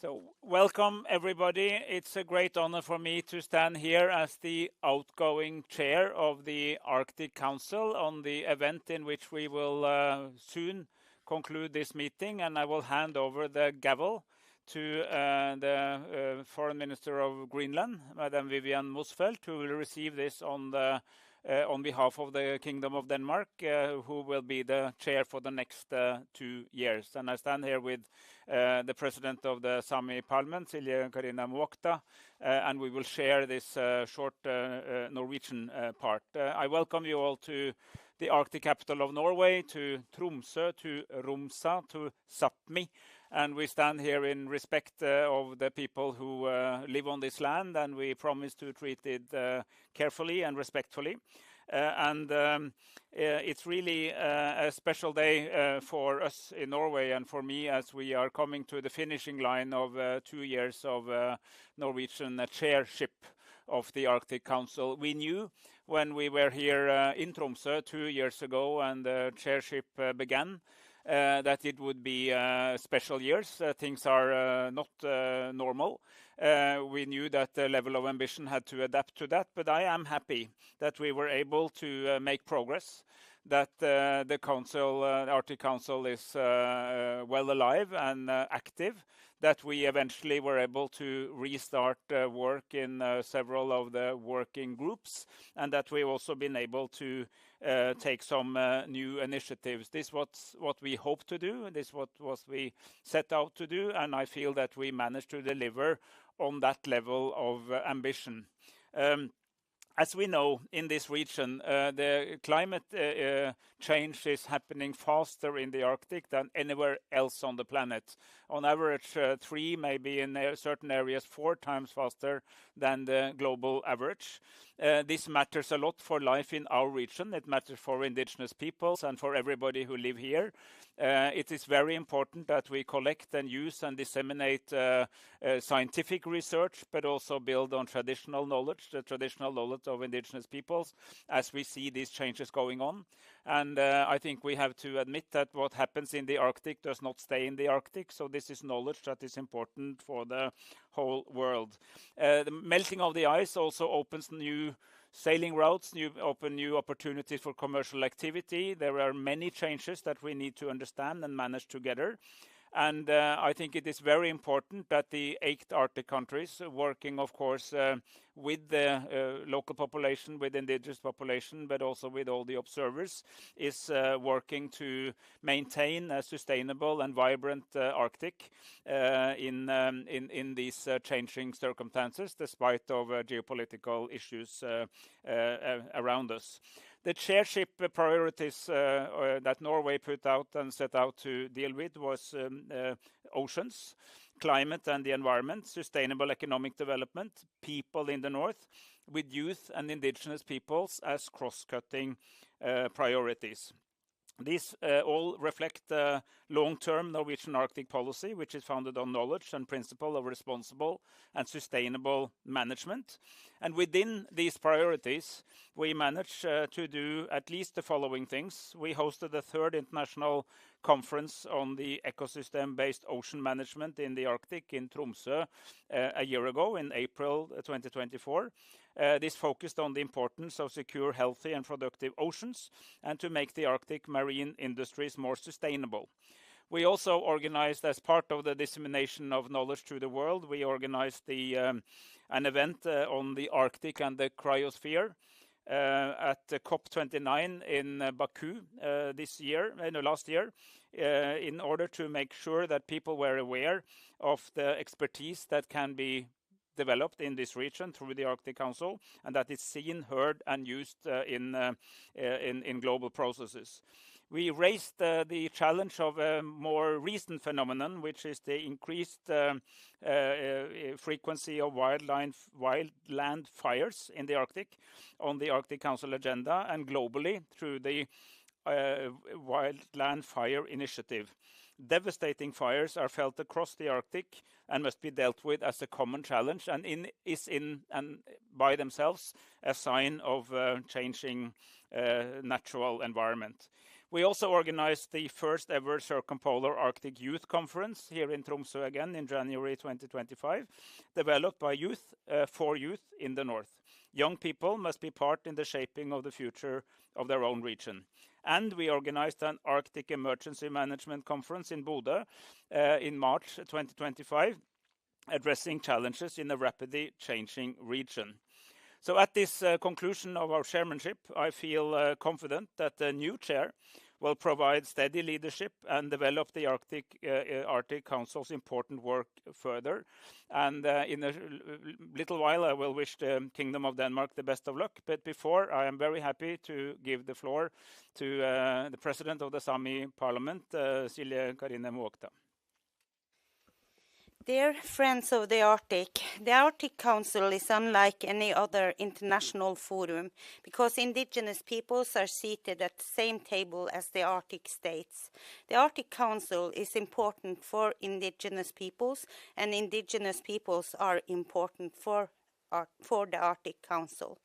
So, welcome everybody. It's a great honor for me to stand here as the outgoing chair of the Arctic Council on the event in which we will soon conclude this meeting, and I will hand over the gavel to the Foreign Minister of Greenland, Madam Vivian Motzfeldt, who will receive this on behalf of the Kingdom of Denmark, who will be the chair for the next 2 years. And I stand here with the President of the Sámi Parliament, Silje Karine Muotka, and we will share this short Norwegian part. I welcome you all to the Arctic capital of Norway, to Tromsø, to Romsa, to Sápmi. And we stand here in respect of the people who live on this land, and we promise to treat it carefully and respectfully. It's really a special day for us in Norway and for me, as we are coming to the finishing line of 2 years of Norwegian chairship of the Arctic Council. We knew when we were here in Tromsø 2 years ago and the chairship began that it would be special years. Things are not normal. We knew that the level of ambition had to adapt to that, but I am happy that we were able to make progress, that the Council, Arctic Council is well alive and active, that we eventually were able to restart work in several of the working groups, and that we've also been able to take some new initiatives. This was what we hoped to do, this was what we set out to do, and I feel that we managed to deliver on that level of ambition. As we know, in this region, the climate change is happening faster in the Arctic than anywhere else on the planet. On average, 3, maybe in certain areas 4 times faster than the global average. This matters a lot for life in our region. It matters for indigenous peoples and for everybody who live here. It is very important that we collect and use and disseminate scientific research, but also build on traditional knowledge, the traditional knowledge of indigenous peoples, as we see these changes going on. And I think we have to admit that what happens in the Arctic does not stay in the Arctic, so this is knowledge that is important for the whole world. The melting of the ice also opens new sailing routes, open new opportunities for commercial activity. There are many changes that we need to understand and manage together. And I think it is very important that the 8 Arctic countries, working, of course, with the local population, with the indigenous population, but also with all the observers, is working to maintain a sustainable and vibrant Arctic in these changing circumstances, despite of geopolitical issues around us. The chairship priorities that Norway put out and set out to deal with was oceans, climate and the environment, sustainable economic development, people in the north, with youth and indigenous peoples as cross-cutting priorities. These all reflect the long-term Norwegian Arctic policy, which is founded on knowledge and principle of responsible and sustainable management. And within these priorities, we managed to do at least the following things. We hosted the 3rd International Conference on the Ecosystem-Based Ocean Management in the Arctic in Tromsø a year ago, in April 2024. This focused on the importance of secure, healthy and productive oceans and to make the Arctic marine industries more sustainable. We also organized, as part of the dissemination of knowledge to the world, we organized an event on the Arctic and the cryosphere at COP29 in Baku last year, in order to make sure that people were aware of the expertise that can be developed in this region through the Arctic Council, and that is seen, heard and used in global processes. We raised the challenge of a more recent phenomenon, which is the increased frequency of wildland fires in the Arctic on the Arctic Council agenda and globally through the Wildland Fire Initiative. Devastating fires are felt across the Arctic and must be dealt with as a common challenge, and by themselves a sign of changing natural environment. We also organized the first ever Circumpolar Arctic Youth Conference here in Tromsø again in January 2025, developed by youth for youth in the north. Young people must be part in the shaping of the future of their own region. And we organized an Arctic Emergency Management Conference in Bodø in March 2025, addressing challenges in a rapidly changing region. So at this conclusion of our chairmanship, I feel confident that the new chair will provide steady leadership and develop the Arctic Council's important work further. And in a little while, I will wish the Kingdom of Denmark the best of luck. But before, I am very happy to give the floor to the President of the Sámi Parliament, Silje Karine Muotka. Dear friends of the Arctic Council is unlike any other international forum because indigenous peoples are seated at the same table as the Arctic states. The Arctic Council is important for indigenous peoples, and indigenous peoples are important for the Arctic Council.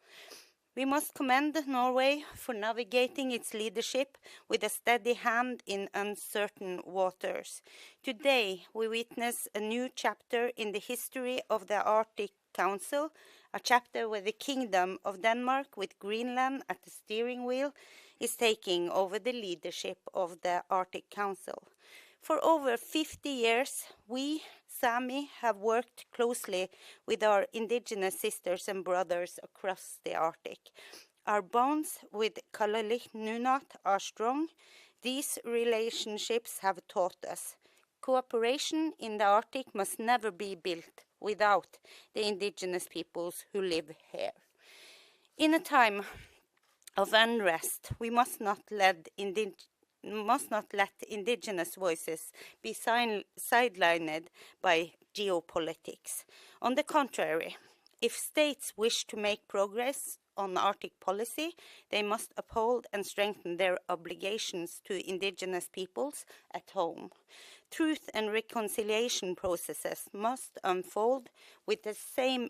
We must commend Norway for navigating its leadership with a steady hand in uncertain waters. Today, we witness a new chapter in the history of the Arctic Council, a chapter where the Kingdom of Denmark, with Greenland at the steering wheel, is taking over the leadership of the Arctic Council. For over 50 years, we, Sámi, have worked closely with our indigenous sisters and brothers across the Arctic. Our bonds with Kalaalleq Nunaat are strong. These relationships have taught us cooperation in the Arctic must never be built without the indigenous peoples who live here. In a time of unrest, we must not let indigenous voices be sidelined by geopolitics. On the contrary, if states wish to make progress on Arctic policy, they must uphold and strengthen their obligations to indigenous peoples at home. Truth and reconciliation processes must unfold with the same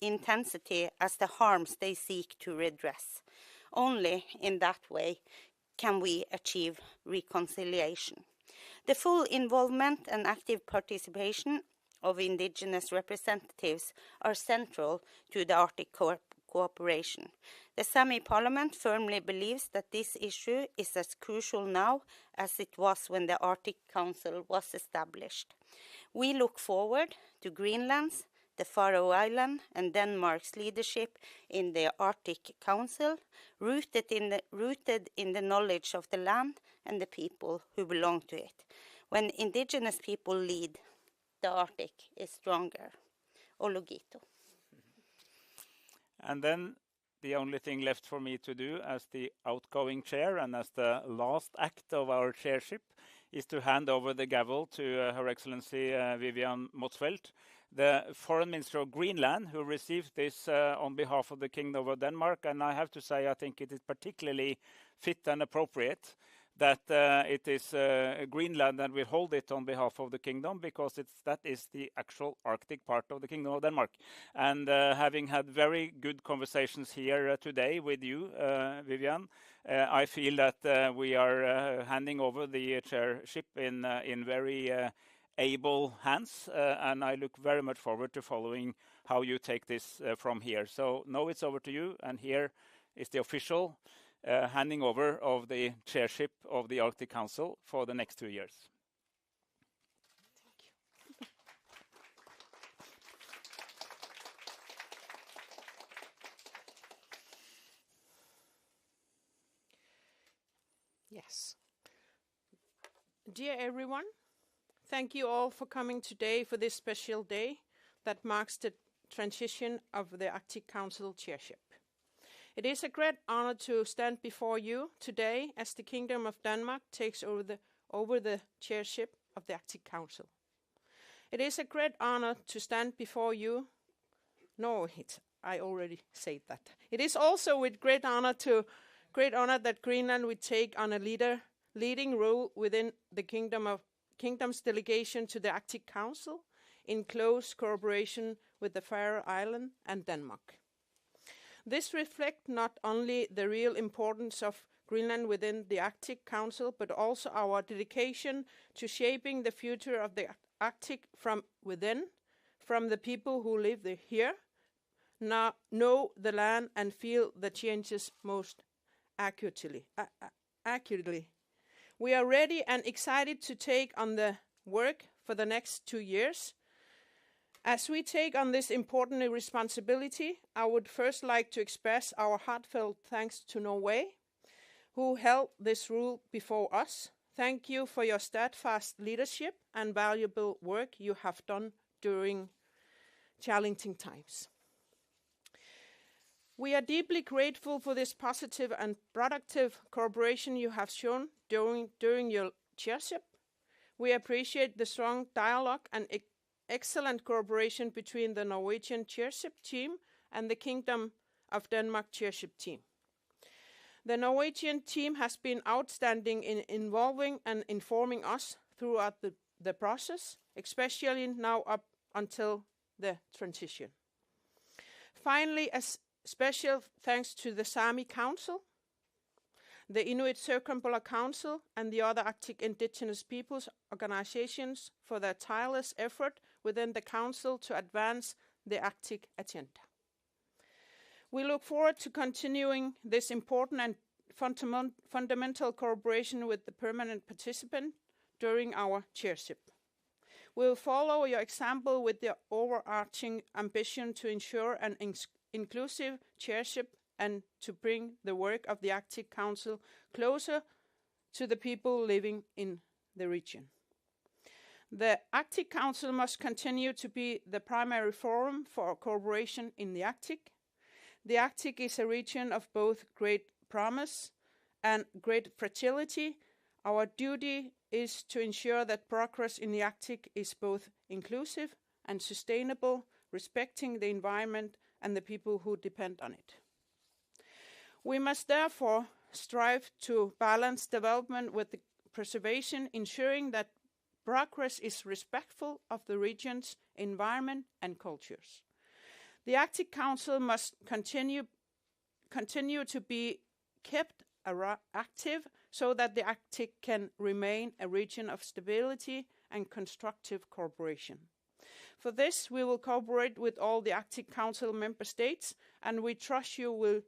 intensity as the harms they seek to redress. Only in that way can we achieve reconciliation. The full involvement and active participation of indigenous representatives are central to the Arctic cooperation. The Sámi Parliament firmly believes that this issue is as crucial now as it was when the Arctic Council was established. We look forward to Greenland's, the Faroe Islands and Denmark's leadership in the Arctic Council, rooted in the knowledge of the land and the people who belong to it. When indigenous people lead, the Arctic is stronger. Ologito. And then the only thing left for me to do as the outgoing chair and as the last act of our chairship is to hand over the gavel to Her Excellency Vivian Motzfeldt, the Foreign Minister of Greenland, who received this on behalf of the Kingdom of Denmark. And I have to say, I think it is particularly fit and appropriate that it is Greenland that will hold it on behalf of the Kingdom, because that is the actual Arctic part of the Kingdom of Denmark. And having had very good conversations here today with you, Vivian, I feel that we are handing over the chairship in very able hands, and I look very much forward to following how you take this from here. So now it's over to you, and here is the official handing over of the chairship of the Arctic Council for the next 2 years. Thank you. Yes. Dear everyone, thank you all for coming today for this special day that marks the transition of the Arctic Council chairship. It is a great honor to stand before you today as the Kingdom of Denmark takes over the chairship of the Arctic Council. It is a great honor to stand before you. No, I already said that. It is also with great honor that Greenland will take on a leading role within the Kingdom's delegation to the Arctic Council in close cooperation with the Faroe Islands and Denmark. This reflects not only the real importance of Greenland within the Arctic Council, but also our dedication to shaping the future of the Arctic from within, from the people who live here, know the land and feel the changes most accurately. We are ready and excited to take on the work for the next 2 years. As we take on this important responsibility, I would first like to express our heartfelt thanks to Norway, who held this role before us. Thank you for your steadfast leadership and valuable work you have done during challenging times. We are deeply grateful for this positive and productive cooperation you have shown during your chairship. We appreciate the strong dialogue and excellent cooperation between the Norwegian Chairship team and the Kingdom of Denmark Chairship team. The Norwegian team has been outstanding in involving and informing us throughout the process, especially now up until the transition. Finally, a special thanks to the Sámi Council, the Inuit Circumpolar Council, and the other Arctic indigenous peoples organizations for their tireless effort within the Council to advance the Arctic agenda. We look forward to continuing this important and fundamental cooperation with the permanent participant during our chairship. We will follow your example with the overarching ambition to ensure an inclusive chairship and to bring the work of the Arctic Council closer to the people living in the region. The Arctic Council must continue to be the primary forum for cooperation in the Arctic. The Arctic is a region of both great promise and great fragility. Our duty is to ensure that progress in the Arctic is both inclusive and sustainable, respecting the environment and the people who depend on it. We must therefore strive to balance development with the preservation, ensuring that progress is respectful of the region's environment and cultures. The Arctic Council must continue to be kept active so that the Arctic can remain a region of stability and constructive cooperation. For this, we will cooperate with all the Arctic Council member states, and we trust you will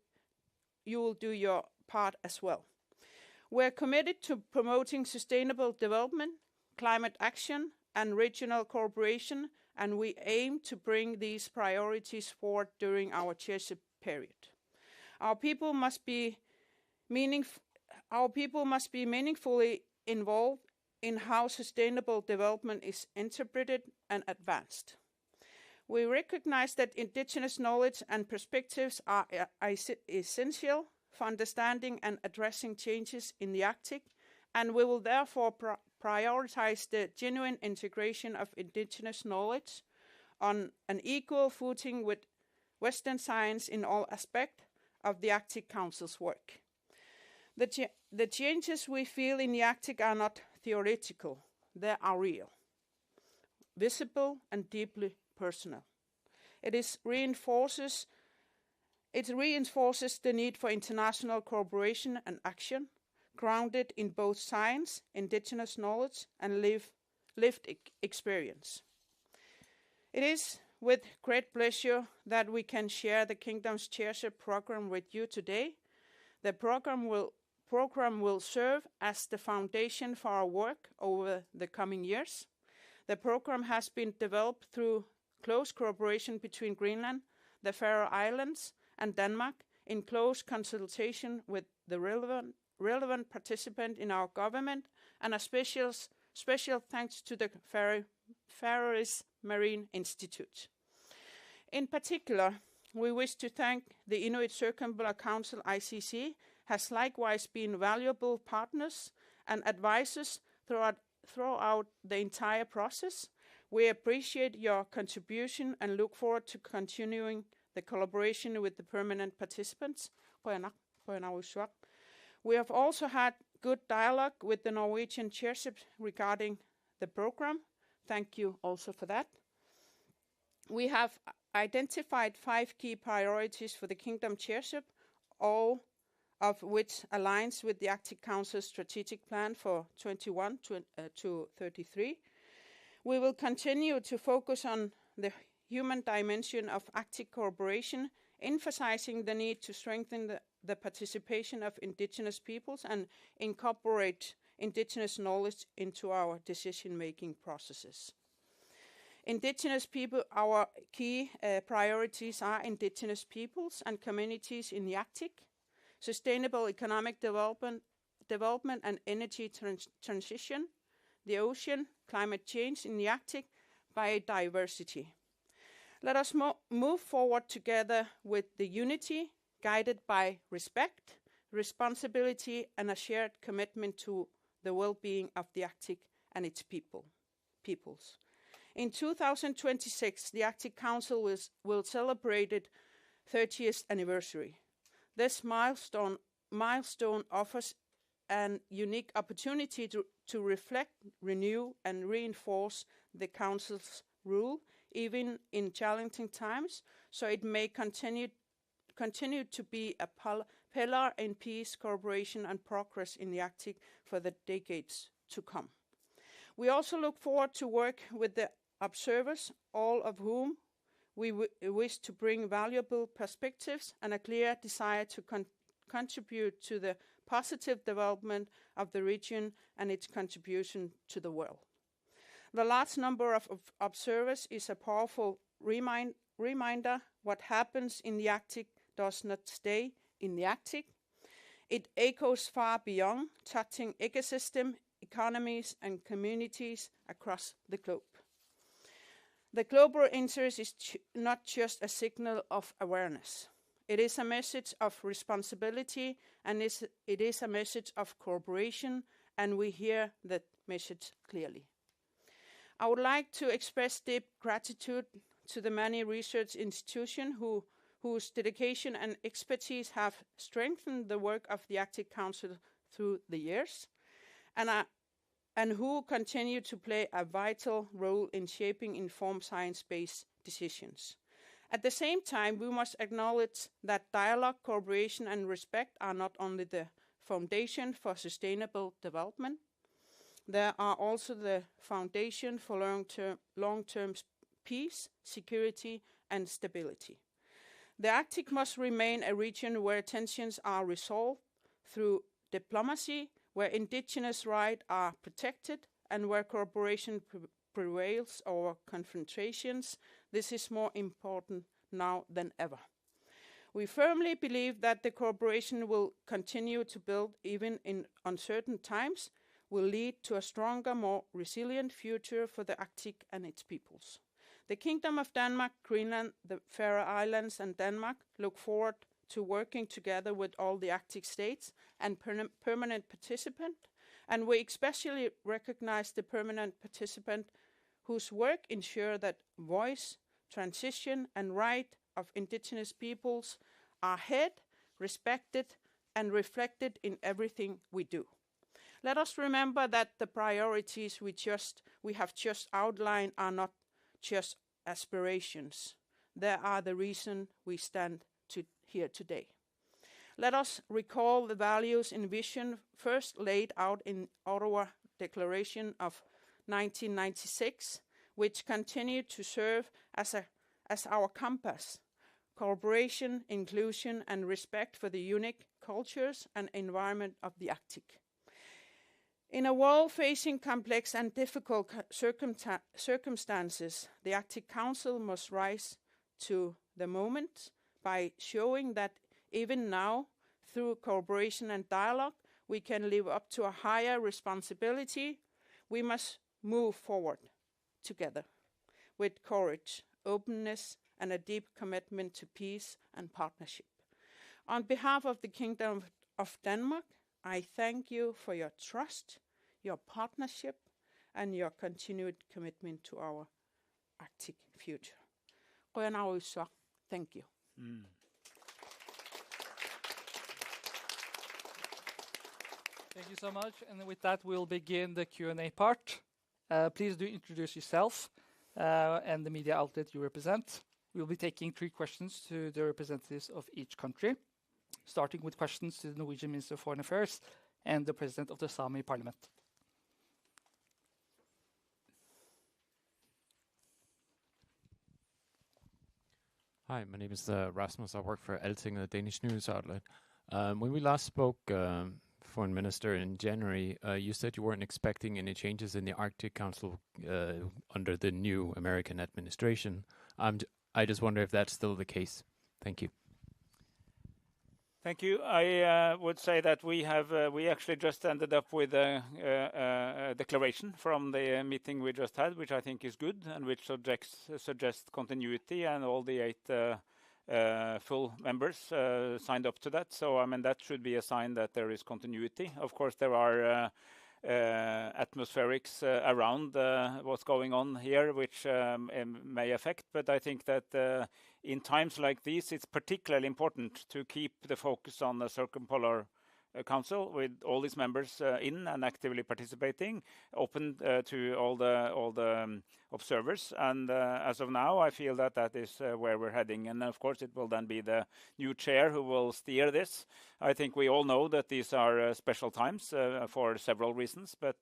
do your part as well. We are committed to promoting sustainable development, climate action, and regional cooperation, and we aim to bring these priorities forward during our chairship period. Our people must be meaningfully involved in how sustainable development is interpreted and advanced. We recognize that indigenous knowledge and perspectives are essential for understanding and addressing changes in the Arctic, and we will therefore prioritize the genuine integration of indigenous knowledge on an equal footing with Western science in all aspects of the Arctic Council's work. The changes we feel in the Arctic are not theoretical, they are real, visible and deeply personal. It reinforces the need for international cooperation and action, grounded in both science, indigenous knowledge, and lived experience. It is with great pleasure that we can share the Kingdom's Chairship program with you today. The program will serve as the foundation for our work over the coming years. The program has been developed through close cooperation between Greenland, the Faroe Islands, and Denmark, in close consultation with the relevant participant in our government, and a special thanks to the Faroese Marine Institute. In particular, we wish to thank the Inuit Circumpolar Council ICC, has likewise been valuable partners and advisors throughout the entire process. We appreciate your contribution and look forward to continuing the collaboration with the permanent participants. We have also had good dialogue with the Norwegian Chairship regarding the program. Thank you also for that. We have identified 5 key priorities for the Kingdom Chairship, all of which aligns with the Arctic Council's strategic plan for 21 to 33. We will continue to focus on the human dimension of Arctic cooperation, emphasizing the need to strengthen the participation of indigenous peoples and incorporate indigenous knowledge into our decision-making processes. Indigenous people, our key priorities are indigenous peoples and communities in the Arctic, sustainable economic development and energy transition, the ocean, climate change in the Arctic, biodiversity. Let us move forward together with the unity, guided by respect, responsibility, and a shared commitment to the well-being of the Arctic and its peoples. In 2026, the Arctic Council will celebrate its 30th anniversary. This milestone offers an unique opportunity to reflect, renew, and reinforce the Council's role, even in challenging times, so it may continue to be a pillar in peace, cooperation, and progress in the Arctic for the decades to come. We also look forward to work with the observers, all of whom we wish to bring valuable perspectives and a clear desire to contribute to the positive development of the region and its contribution to the world. The large number of observers is a powerful reminder what happens in the Arctic does not stay in the Arctic. It echoes far beyond, touching ecosystem, economies, and communities across the globe. The global interest is not just a signal of awareness. It is a message of responsibility, and it is a message of cooperation, and we hear that message clearly. I would like to express deep gratitude to the many research institutions whose dedication and expertise have strengthened the work of the Arctic Council through the years, and who continue to play a vital role in shaping informed science-based decisions. At the same time, we must acknowledge that dialogue, cooperation, and respect are not only the foundation for sustainable development, they are also the foundation for long-term peace, security, and stability. The Arctic must remain a region where tensions are resolved through diplomacy, where indigenous rights are protected, and where cooperation prevails over confrontations. This is more important now than ever. We firmly believe that the cooperation will continue to build even in uncertain times, will lead to a stronger, more resilient future for the Arctic and its peoples. The Kingdom of Denmark, Greenland, the Faroe Islands, and Denmark look forward to working together with all the Arctic states and permanent participant, and we especially recognize the permanent participant whose work ensure that voice, transition, and right of indigenous peoples are heard, respected, and reflected in everything we do. Let us remember that the priorities we have just outlined are not just aspirations. They are the reason we stand here today. Let us recall the values and vision first laid out in Ottawa Declaration of 1996, which continue to serve as our compass: cooperation, inclusion, and respect for the unique cultures and environment of the Arctic. In a world facing complex and difficult circumstances, the Arctic Council must rise to the moment by showing that even now, through cooperation and dialogue, we can live up to a higher responsibility. We must move forward together with courage, openness, and a deep commitment to peace and partnership. On behalf of the Kingdom of Denmark, I thank you for your trust, your partnership, and your continued commitment to our Arctic future. Thank you. Thank you so much. And with that, we'll begin the Q&A part. Please do introduce yourself and the media outlet you represent. We'll be taking 3 questions to the representatives of each country. starting with questions to the Norwegian Minister of Foreign Affairs and the President of the Sámi Parliament. Hi, my name is Rasmus. I work for Elting, a Danish news outlet. When we last spoke, Foreign Minister, in January, you said you weren't expecting any changes in the Arctic Council under the new American administration. I just wonder if that's still the case. Thank you. Thank you. I would say that we actually just ended up with a declaration from the meeting we just had, which I think is good and which suggests continuity, and all the 8 full members signed up to that. So I mean that should be a sign that there is continuity. Of course, there are atmospherics around what's going on here, which may affect. But I think that in times like these, it's particularly important to keep the focus on the Circumpolar Council with all its members in and actively participating, open to all the observers. And as of now, I feel that that is where we're heading. And of course, it will then be the new chair who will steer this. I think we all know that these are special times for several reasons, but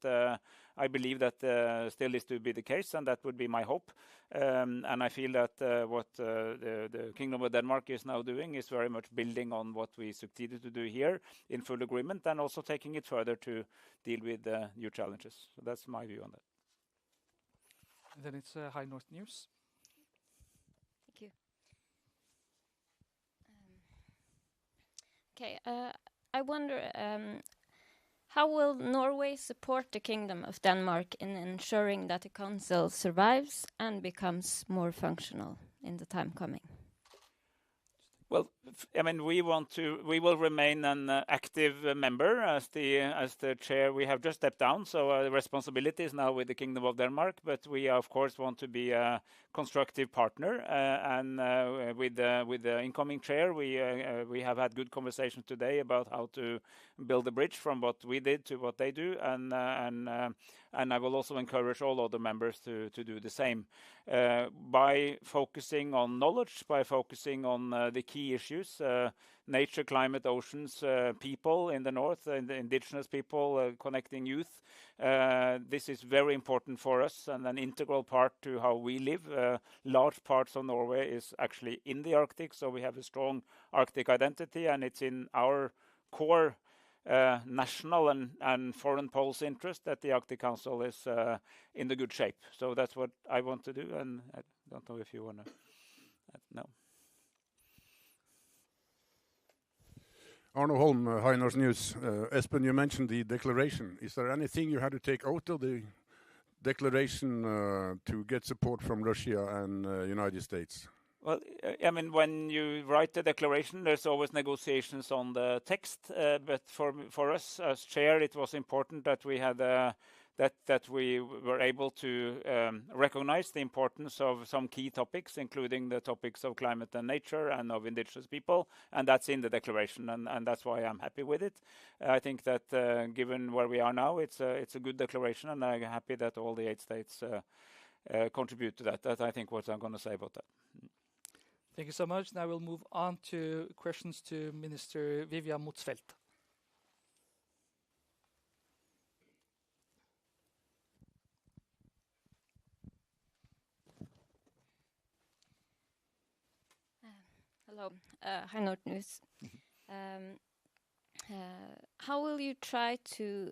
I believe that still is to be the case, and that would be my hope. And I feel that what the Kingdom of Denmark is now doing is very much building on what we succeeded to do here in full agreement, and also taking it further to deal with new challenges. So that's my view on that. And then it's High North News. Thank you. Okay, I wonder, how will Norway support the Kingdom of Denmark in ensuring that the Council survives and becomes more functional in the time coming? Well, I mean, we will remain an active member as the chair. We have just stepped down, so the responsibility is now with the Kingdom of Denmark. But we, of course, want to be a constructive partner. And with the incoming chair, we have had good conversations today about how to build a bridge from what we did to what they do. And I will also encourage all other members to do the same by focusing on knowledge, by focusing on the key issues, nature, climate, oceans, people in the north, and the indigenous people, connecting youth. This is very important for us and an integral part to how we live. Large parts of Norway is actually in the Arctic, so we have a strong Arctic identity, and it's in our core national and foreign policy interest that the Arctic Council is in the good shape. So that's what I want to do, and I don't know if you want to. No. Arno Holm, High North News. Espen, you mentioned the declaration. Is there anything you had to take out of the declaration to get support from Russia and United States? Well, I mean, when you write the declaration, there's always negotiations on the text. But for us as chair, it was important that we had that we were able to recognize the importance of some key topics, including the topics of climate and nature and of indigenous people, and that's in the declaration, and that's why I'm happy with it. I think that given where we are now, it's a good declaration, and I'm happy that all the 8 states contribute to that. That's, I think, what I'm going to say about that. Thank you so much. Now we'll move on to questions to Minister Vivian Motzfeldt. Hello, High North News. How will you try to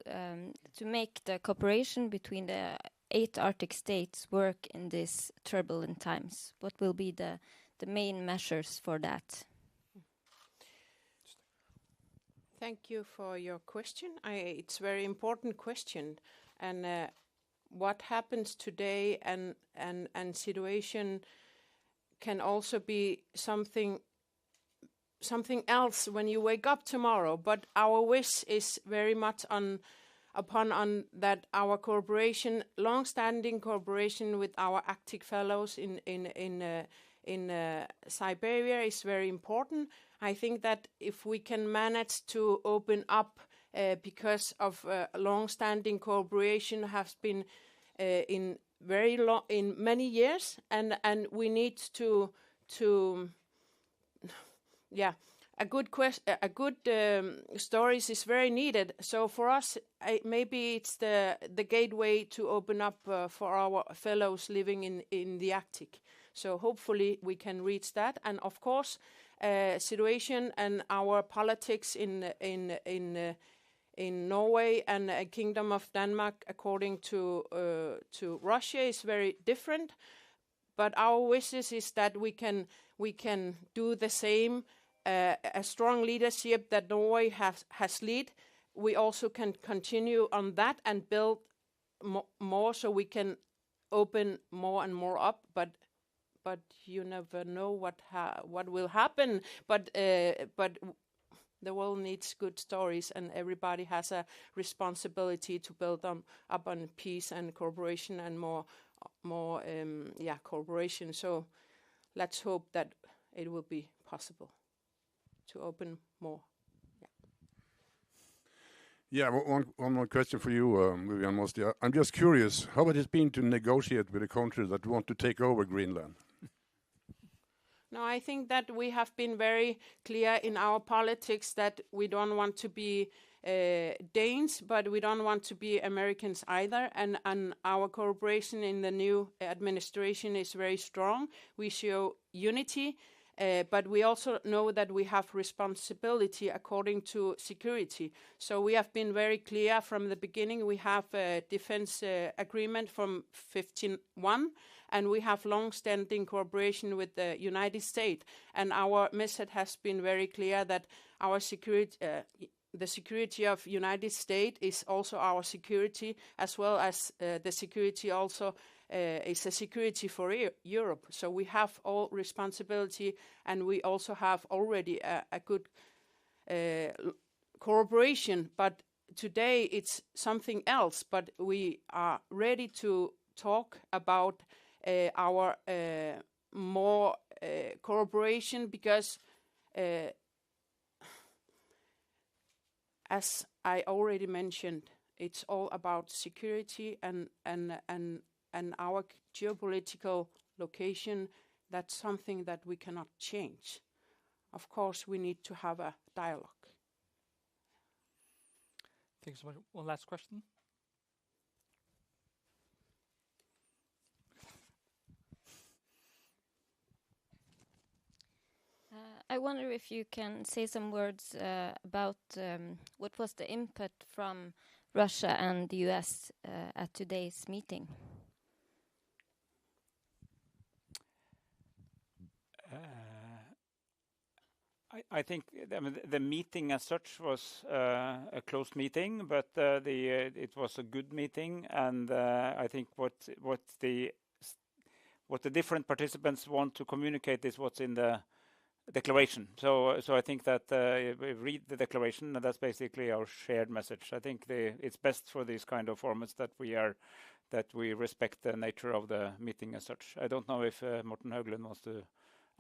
make the cooperation between the 8 Arctic states work in these turbulent times? What will be the main measures for that? Thank you for your question. It's a very important question, and what happens today and situation can also be something else when you wake up tomorrow. But our wish is very much on that our cooperation, long-standing cooperation with our Arctic fellows in Siberia is very important. I think that if we can manage to open up, because of long-standing cooperation has been in many years, and we need to a good stories is very needed. So for us, maybe it's the gateway to open up for our fellows living in the Arctic. So hopefully we can reach that. And of course, situation and our politics in Norway and Kingdom of Denmark, according to Russia, is very different. But our wishes is that we can do the same. A strong leadership that Norway has led. We also can continue on that and build more, so we can open more and more up. But you never know what will happen. But the world needs good stories, and everybody has a responsibility to build up on peace and cooperation and more cooperation. So let's hope that it will be possible to open more. Yeah, one more question for you, Vivian. I'm just curious, how it has been to negotiate with a country that want to take over Greenland? No, I think that we have been very clear in our politics that we don't want to be Danes, but we don't want to be Americans either. And our cooperation in the new administration is very strong. We show unity. But we also know that we have responsibility according to security. So we have been very clear from the beginning. We have a defense agreement from 1951, and we have long-standing cooperation with the United States. And our message has been very clear that our security, the security of United States is also our security, as well as the security also is a security for Europe. So we have all responsibility, and we also have already a good cooperation. But today it's something else. But we are ready to talk about our more cooperation, because as I already mentioned, it's all about security and our geopolitical location. That's something that we cannot change. Of course, we need to have a dialogue. Thanks so much. One last question. I wonder if you can say some words about what was the input from Russia and the US at today's meeting. I think the meeting as such was a closed meeting, but it was a good meeting, and I think what the different participants want to communicate is what's in the declaration. So I think that we read the declaration, and that's basically our shared message. I think it's best for these kind of formats that we respect the nature of the meeting as such. I don't know if Morten Høgland wants to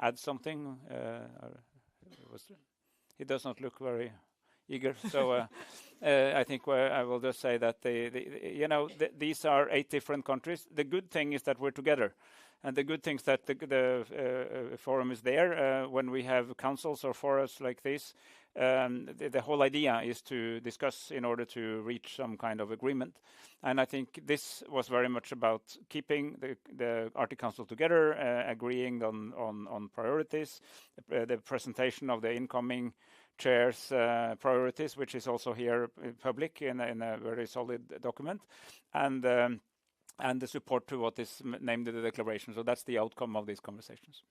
add something. He does not look very eager. So I think I will just say that these are 8 different countries. The good thing is that we're together. And the good thing is that the forum is there. When we have councils or forums like this, the whole idea is to discuss in order to reach some kind of agreement. And I think this was very much about keeping the Arctic Council together, agreeing on priorities, the presentation of the incoming chair's priorities, which is also here public in a very solid document, and the support to what is named in the declaration. So that's the outcome of these conversations.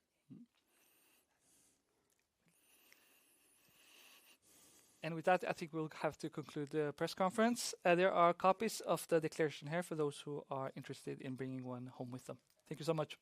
And with that, I think we'll have to conclude the press conference. There are copies of the declaration here for those who are interested in bringing one home with them. Thank you so much.